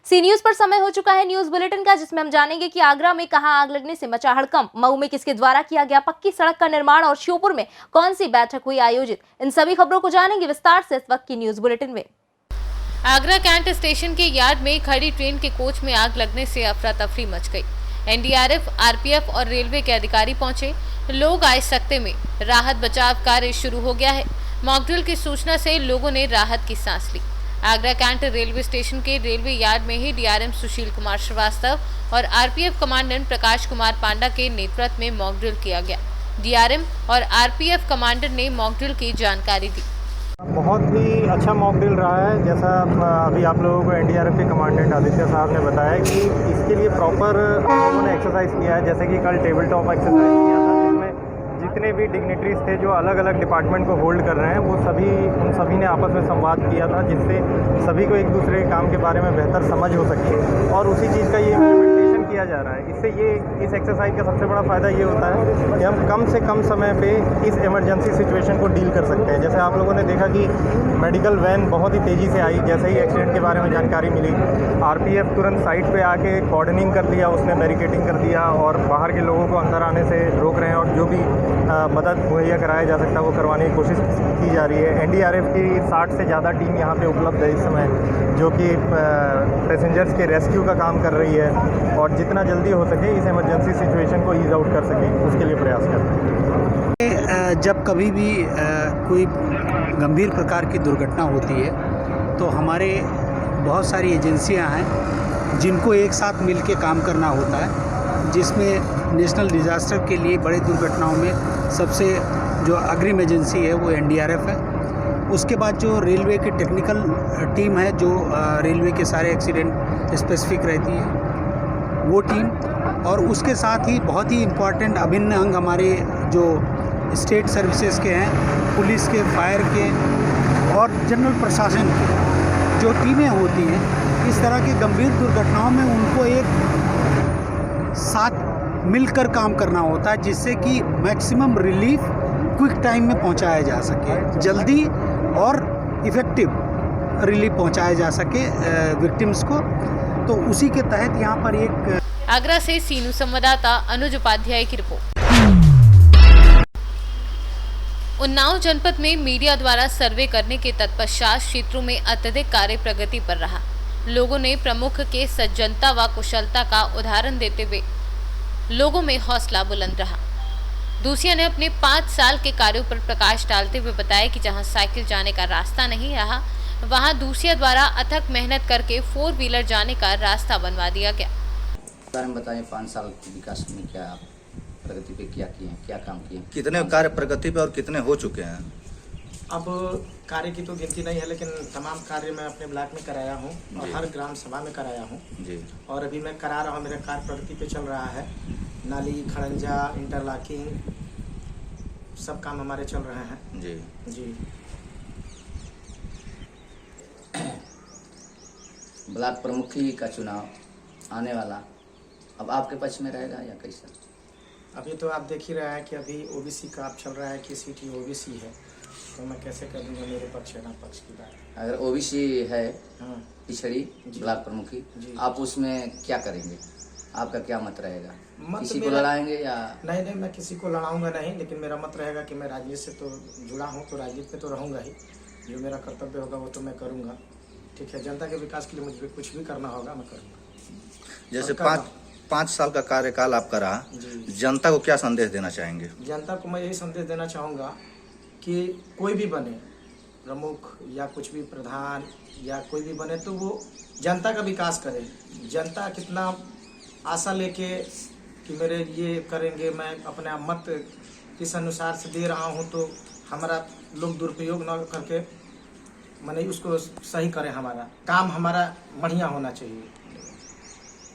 सी news पर समय हो चुका है न्यूज बुलेटिन का, जिसमें हम जानेंगे कि आगरा में कहां आग लगने से मचा हड़कंप, मऊ में किसके द्वारा किया गया पक्की सड़क का निर्माण और श्योपुर में कौन सी बैठक हुई आयोजित। इन सभी खबरों को जानेंगे विस्तार से इस वक्त की न्यूज बुलेटिन में। आगरा कैंट स्टेशन के यार्ड में खड़ी ट्रेन के कोच में आग लगने से अफरा तफरी मच गई। एनडीआरएफ, आरपीएफ और रेलवे के अधिकारी पहुंचे। लोग आए सकते में राहत बचाव कार्य शुरू हो गया है। मॉकड्रिल की सूचना से लोगों ने राहत की सांस ली। आगरा कैंट रेलवे स्टेशन के रेलवे यार्ड में ही डीआरएम सुशील कुमार श्रीवास्तव और आरपीएफ कमांडेंट प्रकाश कुमार पांडा के नेतृत्व में मॉकड्रिल किया गया। डीआरएम और आरपीएफ कमांडर ने मॉकड्रिल की जानकारी दी। बहुत ही अच्छा मॉक ड्रिल रहा है। जैसा अभी आप लोगों को एनडीआरएफ के कमांडेंट आदित्य साहब ने बताया कि इसके लिए प्रॉपर उन्होंने एक्सरसाइज किया है। जैसे कि कल टेबल टॉप एक्सरसाइज किया था, जिसमें जितने भी डिग्निटरीज थे जो अलग अलग डिपार्टमेंट को होल्ड कर रहे हैं, वो उन सभी ने आपस में संवाद किया था, जिससे सभी को एक दूसरे के काम के बारे में बेहतर समझ हो सके, और उसी चीज़ का ये इम्प्लीमेंटेशन किया जा रहा है। इससे इस एक्सरसाइज का सबसे बड़ा फ़ायदा ये होता है कि हम कम से कम समय पे इस इमरजेंसी सिचुएशन को डील कर सकते हैं। जैसे आप लोगों ने देखा कि मेडिकल वैन बहुत ही तेज़ी से आई। जैसे ही एक्सीडेंट के बारे में जानकारी मिली, आरपीएफ तुरंत साइट पे आके कॉर्डनिंग कर दिया, उसने बैरिकेडिंग कर दिया और बाहर के लोगों को अंदर आने से रोक रहे हैं, और जो भी मदद मुहैया कराया जा सकता है वो करवाने की कोशिश की जा रही है। एनडीआरएफ की 60 से ज़्यादा टीम यहाँ पे उपलब्ध है इस समय, जो कि पैसेंजर्स के रेस्क्यू का काम कर रही है, और जितना जल्दी हो सके इस इमरजेंसी सिचुएशन को ईज आउट कर सके उसके लिए प्रयास कर रहे हैं। जब कभी भी कोई गंभीर प्रकार की दुर्घटना होती है तो हमारे बहुत सारी एजेंसियां हैं जिनको एक साथ मिल के काम करना होता है, जिसमें नेशनल डिज़ास्टर के लिए बड़े दुर्घटनाओं में सबसे जो अग्रिम एजेंसी है वो एनडीआरएफ है। उसके बाद जो रेलवे की टेक्निकल टीम है, जो रेलवे के सारे एक्सीडेंट स्पेसिफिक रहती है वो टीम, और उसके साथ ही बहुत ही इम्पॉर्टेंट अभिन्न अंग हमारे जो स्टेट सर्विसेज के हैं, पुलिस के, फायर के और जनरल प्रशासन की जो टीमें होती हैं। इस तरह की गंभीर दुर्घटनाओं में उनको एक साथ मिलकर काम करना होता है, जिससे कि मैक्सिमम रिलीफ क्विक टाइम में पहुंचाया जा सके, जल्दी और इफ़ेक्टिव रिलीफ पहुंचाया जा सके विक्टिम्स को। तो उसी के तहत यहाँ पर एक आगरा से सीनू संवाददाता अनुज उपाध्याय की रिपोर्ट। उन्नाव जनपद में मीडिया द्वारा सर्वे करने के तत्पश्चात क्षेत्रों में अत्यधिक कार्य प्रगति पर रहा। लोगों ने प्रमुख के सज्जनता व कुशलता का उदाहरण देते हुए लोगों में हौसला बुलंद रहा। दूसिया ने अपने 5 साल के कार्यों पर प्रकाश डालते हुए बताया कि जहां साइकिल जाने का रास्ता नहीं रहा, वहां दूसिया द्वारा अथक मेहनत करके 4 व्हीलर जाने का रास्ता बनवा दिया गया। बारे में बताएं, 5 साल के विकास में क्या प्रगति पे क्या किए हैं, क्या काम किए हैं? कितने कार्य प्रगति पे और कितने हो चुके हैं? अब कार्य की तो गिनती नहीं है, लेकिन तमाम कार्य मैं अपने ब्लॉक में कराया हूँ और हर ग्राम सभा में कराया हूँ जी। और अभी मैं करा रहा हूँ, मेरा कार्य प्रगति पे चल रहा है। नाली, खड़ंजा, इंटरलॉकिंग सब काम हमारे चल रहे हैं जी जी। ब्लॉक प्रमुखी का चुनाव आने वाला, अब आपके पक्ष में रहेगा या कैसा? अभी तो आप देख ही रहे हैं कि अभी ओबीसी का आप चल रहा है कि सीट ओबीसी है, तो मैं कैसे कर दूंगा, मेरे पक्ष है ना पक्ष की बात। अगर ओबीसी है, हाँ, पिछड़ी ब्लॉक प्रमुखी, आप उसमें क्या करेंगे? आपका क्या मत रहेगा? किसी को लड़ाएंगे या नहीं, मैं किसी को लड़ाऊंगा नहीं, लेकिन मेरा मत रहेगा कि मैं राजनीति से तो जुड़ा हूँ, तो राजनीति पे तो रहूंगा ही। जो मेरा कर्तव्य होगा वो तो मैं करूंगा। ठीक है, जनता के विकास के लिए मुझे कुछ भी करना होगा मैं करूंगा। जैसे 5 साल का कार्यकाल आपका रहा, जनता को क्या संदेश देना चाहेंगे? जनता को मैं यही संदेश देना चाहूँगा कि कोई भी बने, प्रमुख या कुछ भी प्रधान या कोई भी बने, तो वो जनता का विकास करे। जनता कितना आशा लेके कि मेरे ये करेंगे, मैं अपने मत किस अनुसार से दे रहा हूँ, तो हमारा लोग दुरुपयोग न करके मैंने उसको सही करें। हमारा काम हमारा बढ़िया होना चाहिए।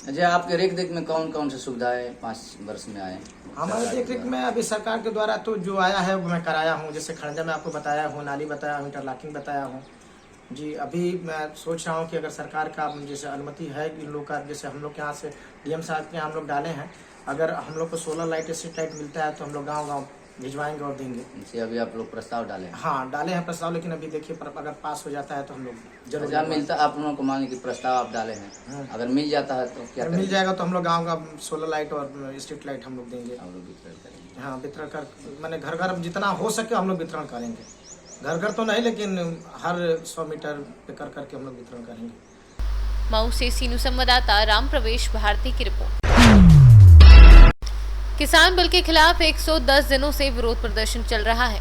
अच्छा, आपके रेख देख में कौन कौन सी सुविधाएं 5 वर्ष में आए? हमारे देख रेख में अभी सरकार के द्वारा तो जो आया है वो मैं कराया हूँ। जैसे खड़ंजा में आपको बताया हूँ, नाली बताया हूँ, इंटरलॉकिंग बताया हूँ जी। अभी मैं सोच रहा हूँ कि अगर सरकार का जैसे अनुमति है इन लोग का, जैसे हम लोग के यहाँ से डीएम साहब के यहाँ हम लोग डाले हैं, अगर हम लोग को सोलर लाइट, स्ट्रीट लाइट मिलता है तो हम लोग गाँव भिजवाएंगे और देंगे। इनसे अभी आप लोग प्रस्ताव डाले हैं? हाँ डाले हैं प्रस्ताव, लेकिन अभी देखिए अगर पास हो जाता है तो हम लोग जरूर जब मिलता आप लोगों को माने कि प्रस्ताव आप डाले हैं, अगर मिल जाता है तो क्या अगर मिल जाएगा तो हम लोग गाँव का सोलर लाइट और स्ट्रीट लाइट हम लोग देंगे। हम लोग वितरण करेंगे? हाँ वितरण कर, मैंने घर घर जितना हो सके हम लोग वितरण करेंगे। घर घर तो नहीं, लेकिन हर 100 मीटर पे कर करके हम लोग वितरण करेंगे। मऊ से सीनू संवाददाता राम प्रवेश भारती की रिपोर्ट। किसान बिल के खिलाफ 110 दिनों से विरोध प्रदर्शन चल रहा है।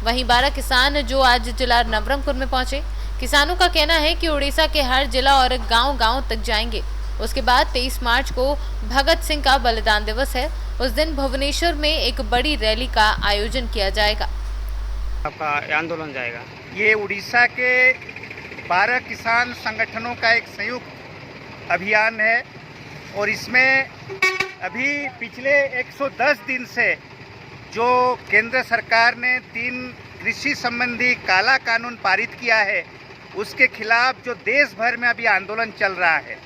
वहीं 12 किसान जो आज जिला नवरंगपुर में पहुंचे। किसानों का कहना है कि उड़ीसा के हर जिला और गांव-गांव तक जाएंगे। उसके बाद 23 मार्च को भगत सिंह का बलिदान दिवस है। उस दिन भुवनेश्वर में एक बड़ी रैली का आयोजन किया जाएगा। आपका आंदोलन जाएगा। ये उड़ीसा के 12 किसान संगठनों का एक संयुक्त अभियान है और इसमें अभी पिछले 110 दिन से जो केंद्र सरकार ने 3 कृषि संबंधी काला कानून पारित किया है, उसके खिलाफ जो देश भर में अभी आंदोलन चल रहा है,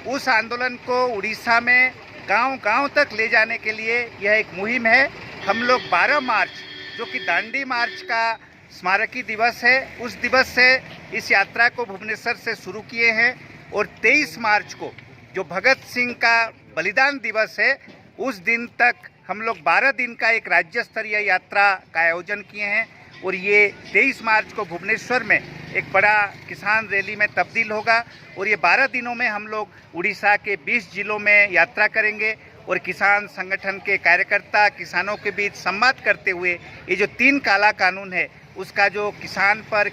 उस आंदोलन को उड़ीसा में गांव-गांव तक ले जाने के लिए यह एक मुहिम है। हम लोग 12 मार्च जो कि दांडी मार्च का स्मारकी दिवस है, उस दिवस से इस यात्रा को भुवनेश्वर से शुरू किए हैं और 23 मार्च को जो भगत सिंह का बलिदान दिवस है, उस दिन तक हम लोग 12 दिन का एक राज्य स्तरीय यात्रा का आयोजन किए हैं और ये 23 मार्च को भुवनेश्वर में एक बड़ा किसान रैली में तब्दील होगा और ये 12 दिनों में हम लोग उड़ीसा के 20 जिलों में यात्रा करेंगे और किसान संगठन के कार्यकर्ता किसानों के बीच संवाद करते हुए ये जो 3 काला कानून है, उसका जो किसान पर,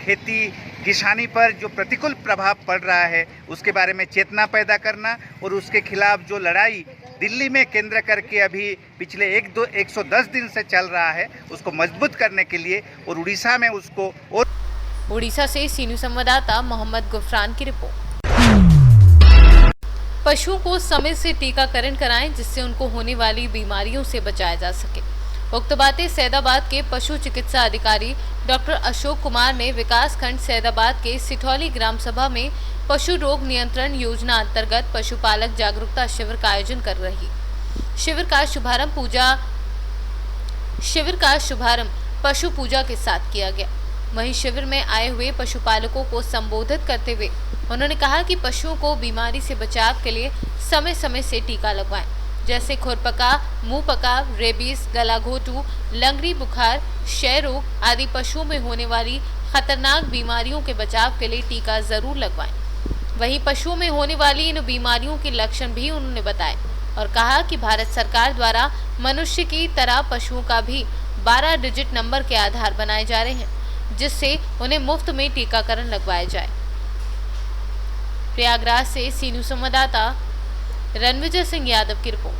खेती किसानी पर जो प्रतिकूल प्रभाव पड़ रहा है, उसके बारे में चेतना पैदा करना और उसके खिलाफ जो लड़ाई दिल्ली में केंद्र करके अभी पिछले 110 दिन से चल रहा है, उसको मजबूत करने के लिए और उड़ीसा में उसको और। उड़ीसा से सीनू संवाददाता मोहम्मद गुफरान की रिपोर्ट। पशुओं को समय से टीकाकरण कराएं जिससे उनको होने वाली बीमारियों से बचाया जा सके। उक्त बातें सैदाबाद के पशु चिकित्सा अधिकारी डॉक्टर अशोक कुमार ने विकास खंड सैदाबाद के सिठौली ग्राम सभा में पशु रोग नियंत्रण योजना अंतर्गत पशुपालक जागरूकता शिविर का आयोजन कर रही। शिविर का शुभारंभ पशु पूजा के साथ किया गया। वहीं शिविर में आए हुए पशुपालकों को संबोधित करते हुए उन्होंने कहा कि पशुओं को बीमारी से बचाव के लिए समय समय से टीका लगवाएं, जैसे खुरपका, मुंहपका, रेबीज, गलाघोटू, लंगड़ी बुखार, क्षय रोग आदि पशुओं में होने वाली खतरनाक बीमारियों के बचाव के लिए टीका जरूर लगवाएं। वहीं पशुओं में होने वाली इन बीमारियों के लक्षण भी उन्होंने बताए और कहा कि भारत सरकार द्वारा मनुष्य की तरह पशुओं का भी 12 डिजिट नंबर के आधार बनाए जा रहे हैं, जिससे उन्हें मुफ्त में टीकाकरण लगवाया जाए। प्रयागराज से सीनू संवाददाता रणविजय सिंह यादव की रिपोर्ट।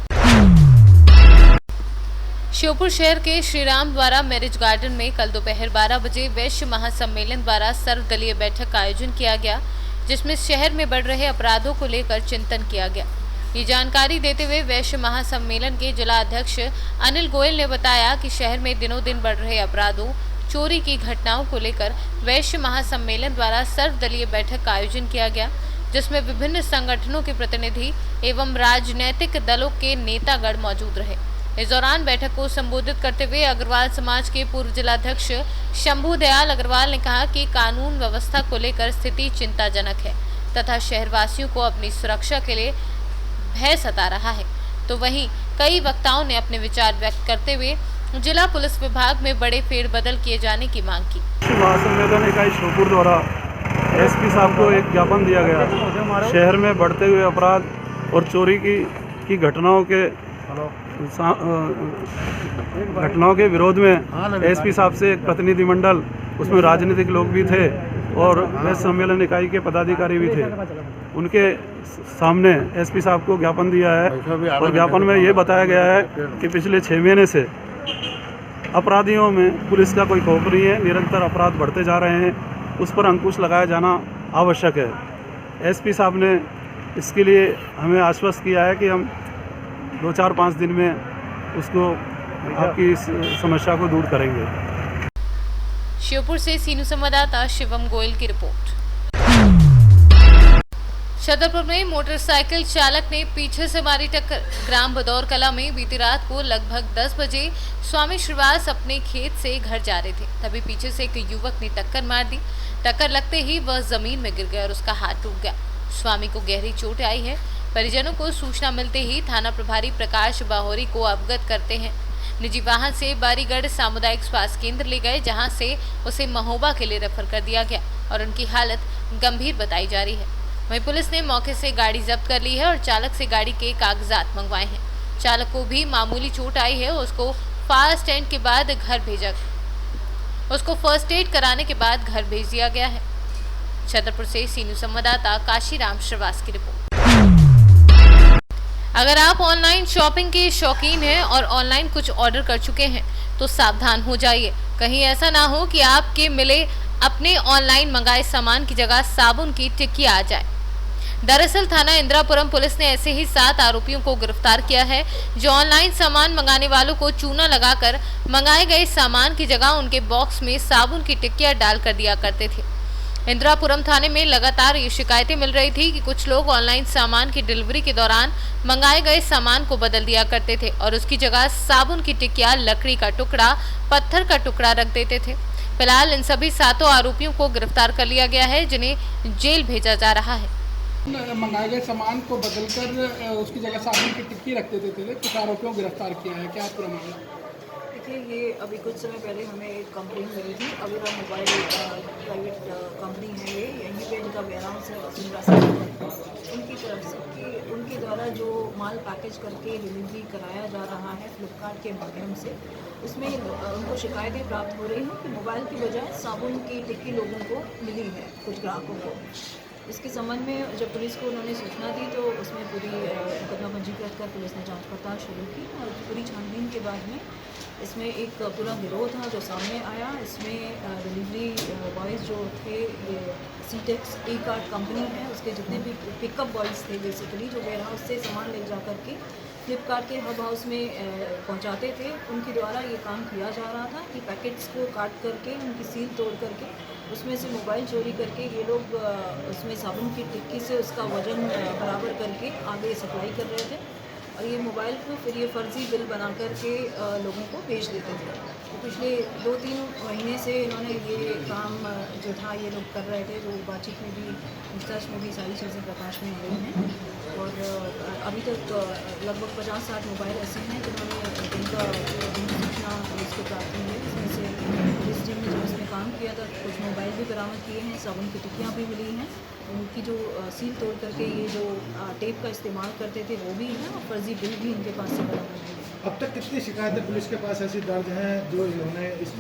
श्योपुर शहर के श्रीराम द्वारा मैरिज गार्डन में कल दोपहर 12 बजे वैश्य महासम्मेलन द्वारा सर्वदलीय बैठक का आयोजन किया गया, जिसमें शहर में बढ़ रहे अपराधों को लेकर चिंतन किया गया। ये जानकारी देते हुए वैश्य महासम्मेलन के जिला अध्यक्ष अनिल गोयल ने बताया कि शहर में दिनों दिन बढ़ रहे अपराधों, चोरी की घटनाओं को लेकर वैश्य महासम्मेलन द्वारा सर्वदलीय बैठक का आयोजन किया गया, जिसमें विभिन्न संगठनों के प्रतिनिधि एवं राजनीतिक दलों के नेतागण मौजूद रहे। इस दौरान बैठक को संबोधित करते हुए अग्रवाल समाज के पूर्व जिलाध्यक्ष शंभू दयाल अग्रवाल ने कहा कि कानून व्यवस्था को लेकर स्थिति चिंताजनक है तथा शहरवासियों को अपनी सुरक्षा के लिए भय सता रहा है। तो वहीं कई वक्ताओं ने अपने विचार व्यक्त करते हुए जिला पुलिस विभाग में बड़े फेरबदल किए जाने की मांग की। महासम्मेलन इकाई श्योपुर द्वारा एसपी साहब को एक ज्ञापन दिया गया। शहर में बढ़ते हुए अपराध और चोरी की घटनाओं के विरोध में एसपी साहब से एक प्रतिनिधिमंडल, उसमें राजनीतिक लोग भी थे और वैश्य सम्मेलन इकाई के पदाधिकारी भी थे, उनके सामने एसपी साहब को ज्ञापन दिया है और ज्ञापन में ये बताया गया है कि पिछले 6 महीने से अपराधियों में पुलिस का कोई खौफ नहीं है, निरंतर अपराध बढ़ते जा रहे हैं, उस पर अंकुश लगाया जाना आवश्यक है। एसपी साहब ने इसके लिए हमें आश्वस्त किया है कि हम 2-4-5 दिन में उसको आपकी इस समस्या को दूर करेंगे। श्योपुर से सीनू संवाददाता शिवम गोयल की रिपोर्ट। छतरपुर में मोटरसाइकिल चालक ने पीछे से मारी टक्कर। ग्राम बदौर कला में बीती रात को लगभग 10 बजे स्वामी श्रीवास अपने खेत से घर जा रहे थे, तभी पीछे से एक युवक ने टक्कर मार दी। टक्कर लगते ही वह जमीन में गिर गया और उसका हाथ टूट गया। स्वामी को गहरी चोट आई है। परिजनों को सूचना मिलते ही थाना प्रभारी प्रकाश बाहोरी को अवगत करते हैं। निजी वाहन से बारीगढ़ सामुदायिक स्वास्थ्य केंद्र ले गए, जहां से उसे महोबा के लिए रेफर कर दिया गया और उनकी हालत गंभीर बताई जा रही है। वहीं पुलिस ने मौके से गाड़ी जब्त कर ली है और चालक से गाड़ी के कागजात मंगवाए हैं। चालक को भी मामूली चोट आई है, उसको फास्ट एड के बाद फर्स्ट एड कराने के बाद घर भेज दिया गया है। छतरपुर से सीनू संवाददाता काशीराम श्रीवास की रिपोर्ट। अगर आप ऑनलाइन शॉपिंग के शौकीन हैं और ऑनलाइन कुछ ऑर्डर कर चुके हैं तो सावधान हो जाइए। कहीं ऐसा ना हो कि आपके मिले अपने ऑनलाइन मंगाए सामान की जगह साबुन की टिक्की आ जाए। दरअसल थाना इंदिरापुरम पुलिस ने ऐसे ही 7 आरोपियों को गिरफ्तार किया है, जो ऑनलाइन सामान मंगाने वालों को चूना लगाकर मंगाए गए सामान की जगह उनके बॉक्स में साबुन की टिक्कियां डाल कर दिया करते थे। इंदिरापुरम थाने में लगातार ये शिकायतें मिल रही थी कि कुछ लोग ऑनलाइन सामान की डिलीवरी के दौरान मंगाए गए सामान को बदल दिया करते थे और उसकी जगह साबुन की टिक्कियां, लकड़ी का टुकड़ा, पत्थर का टुकड़ा रख देते थे। फिलहाल इन सभी 7 आरोपियों को गिरफ्तार कर लिया गया है, जिन्हें जेल भेजा जा रहा है। मंगाए गए सामान को बदलकर उसकी जगह साबुन की टिक्की रख देते थे। कुछ आरोपियों को गिरफ्तार किया है। क्या पूरा मामला? देखिए, ये अभी कुछ समय पहले हमें एक कंप्लेन मिली थी। अविरा मोबाइल प्राइवेट कंपनी है, ये यहीं पे इनका वेयरहाउस है वसुंधरा सेक्टर में। उनकी तरफ से कि उनके द्वारा जो माल पैकेज करके डिलीवरी कराया जा रहा है फ्लिपकार्ट के माध्यम से, उसमें उनको शिकायतें प्राप्त हो रही हैं कि मोबाइल की बजाय साबुन की टिक्की लोगों को मिली है, कुछ ग्राहकों को। इसके संबंध में जब पुलिस को उन्होंने सूचना दी तो उसमें पूरी मुकदमा पंजीकृत कर पुलिस ने जांच पड़ताल शुरू की और पूरी छानबीन के बाद में इसमें एक पूरा गिरोह था जो सामने आया। इसमें डिलीवरी बॉयज़ जो थे, ये सीटेक्स ई कार्ड कंपनी है, उसके जितने भी पिकअप बॉयज़ थे बेसिकली, जो वेयर हाउस से सामान ले जा कर के फ्लिपकार्ट के हब हाउस में पहुंचाते थे, उनके द्वारा ये काम किया जा रहा था कि पैकेट्स को काट करके उनकी सील तोड़ करके उसमें से मोबाइल चोरी करके ये लोग उसमें साबुन की टिक्की से उसका वज़न बराबर करके आगे सप्लाई कर रहे थे और ये मोबाइल को फिर ये फर्जी बिल बना करके लोगों को बेच देते थे। तो पिछले 2-3 महीने से इन्होंने ये काम जो था ये लोग कर रहे थे, जो बातचीत में भी, पूछताछ में भी सारी चीज़ें प्रकाश में आ रही हैं। और अभी तक लगभग 50-60 मोबाइल ऐसे हैं जिनका सूचना पुलिस को प्राप्त हुई है। इसमें से पुलिस टीम ने जो इसमें काम किया था, कुछ मोबाइल भी बरामद किए हैं, साबुन की टिक्कियाँ भी मिली हैं। उनकी जो सील तोड़ करके ये जो टेप का इस्तेमाल करते थे वो भी है और फर्जी बिल भी इनके पास से बरामद हुए हैं। अब तक कितनी शिकायतें पुलिस के पास ऐसी दर्ज हैं जो इन्होंने इस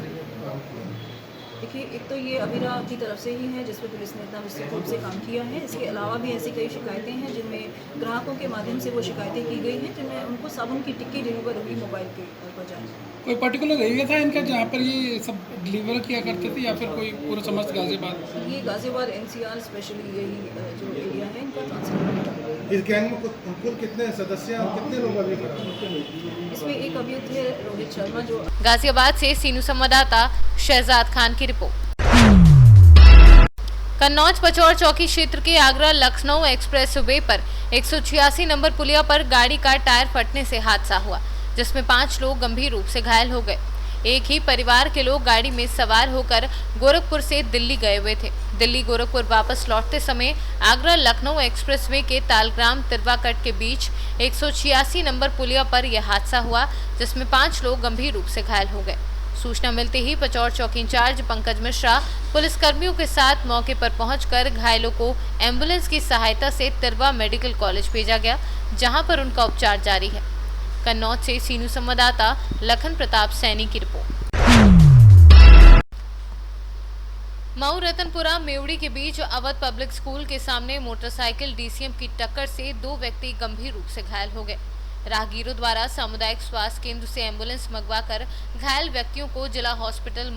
देखिए, एक तो ये अविरा की तरफ से ही है जिसमें पुलिस ने इतना विस्तृत रूप से काम किया है। इसके अलावा भी ऐसी कई शिकायतें हैं जिनमें ग्राहकों के माध्यम से वो शिकायतें की गई हैं, जिनमें उनको साबुन की टिक्की डिलीवर हुई मोबाइल के बजाय। कोई पर्टिकुलर एरिया था इनका जहाँ पर ये सब डिलीवर किया करते थे या फिर कोई पूरा समस्त गाजियाबाद? ये गाजियाबाद NCR स्पेशली यही जो एरिया है इनका ट्रांसफर। इस गैंग में कुल कितने सदस्य और कितने लोग अभी? इसमें एक अभियुक्त है रोहित शर्मा जो। गाजियाबाद से सीनू संवाददाता शहजाद खान की रिपोर्ट। कन्नौज पचौर चौकी क्षेत्र के आगरा लखनऊ एक्सप्रेस वे पर 186 नंबर पुलिया पर गाड़ी का टायर फटने से हादसा हुआ, जिसमें 5 लोग गंभीर रूप से घायल हो गए। एक ही परिवार के लोग गाड़ी में सवार होकर गोरखपुर से दिल्ली गए हुए थे। दिल्ली गोरखपुर वापस लौटते समय आगरा लखनऊ एक्सप्रेसवे के तालग्राम तिरवाकट के बीच 186 नंबर पुलिया पर यह हादसा हुआ, जिसमें 5 लोग गंभीर रूप से घायल हो गए। सूचना मिलते ही पचौर चौकी इंचार्ज पंकज मिश्रा पुलिसकर्मियों के साथ मौके पर पहुंचकर घायलों को एम्बुलेंस की सहायता से तिरवा मेडिकल कॉलेज भेजा गया, जहां पर उनका उपचार जारी है। कन्नौज से सीनू संवाददाता लखन प्रताप सैनी की रिपोर्ट। मऊ रतनपुरा मेवड़ी के बीच अवध पब्लिक स्कूल के सामने मोटरसाइकिल DCM की टक्कर से 2 व्यक्ति गंभीर रूप से घायल हो गए। राहगीरों द्वारा सामुदायिक स्वास्थ्य केंद्र से एम्बुलेंस मंगवाकर घायल व्यक्तियों को जिला हॉस्पिटल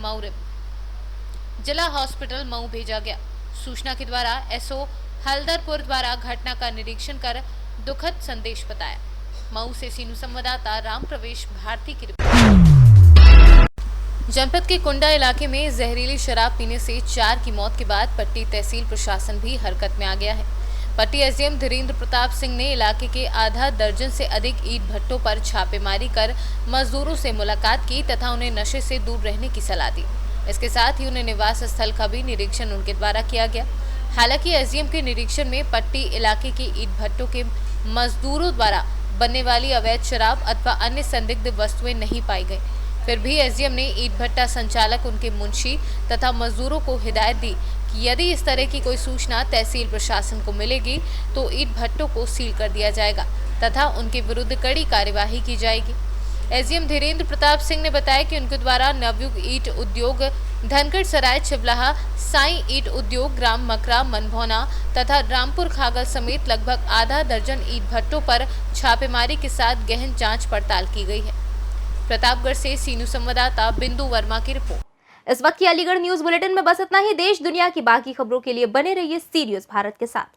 मऊ भेजा गया। सूचना के द्वारा SO हल्दरपुर द्वारा घटना का निरीक्षण कर दुखद संदेश बताया। मऊ से सीनू संवाददाता राम प्रवेश भारती की रिपोर्ट। जनपद के कुंडा इलाके में जहरीली शराब पीने से 4 की मौत के बाद पट्टी तहसील प्रशासन भी हरकत में आ गया है। पट्टी एसडीएम धीरेन्द्र प्रताप सिंह ने इलाके के आधा दर्जन से अधिक ईंट भट्टों पर छापेमारी कर मजदूरों से मुलाकात की तथा उन्हें नशे से दूर रहने की सलाह दी। इसके साथ ही उन्हें निवास स्थल का भी निरीक्षण उनके द्वारा किया गया। हालांकि एसडीएम के निरीक्षण में पट्टी इलाके के ईंट भट्टों के मजदूरों द्वारा बनने वाली अवैध शराब अथवा अन्य संदिग्ध वस्तुएं नहीं पाई गई। फिर भी एसडीएम ने ईंट भट्टा संचालक, उनके मुंशी तथा मजदूरों को हिदायत दी कि यदि इस तरह की कोई सूचना तहसील प्रशासन को मिलेगी तो ईंट भट्टों को सील कर दिया जाएगा तथा उनके विरुद्ध कड़ी कार्यवाही की जाएगी। एसडीएम धीरेन्द्र प्रताप सिंह ने बताया कि उनके द्वारा नवयुग ईंट उद्योग, धनगढ़ सराय, चिवलाहा, साई ईंट उद्योग, ग्राम मकरा, मनभौना तथा रामपुर खागल समेत लगभग आधा दर्जन ईंट भट्टों पर छापेमारी के साथ गहन जांच पड़ताल की गई है। प्रतापगढ़ से सीनू संवाददाता बिंदु वर्मा की रिपोर्ट। इस वक्त की अलीगढ़ न्यूज बुलेटिन में बस इतना ही। देश दुनिया की बाकी खबरों के लिए बने रहिए सी न्यूज़ भारत के साथ।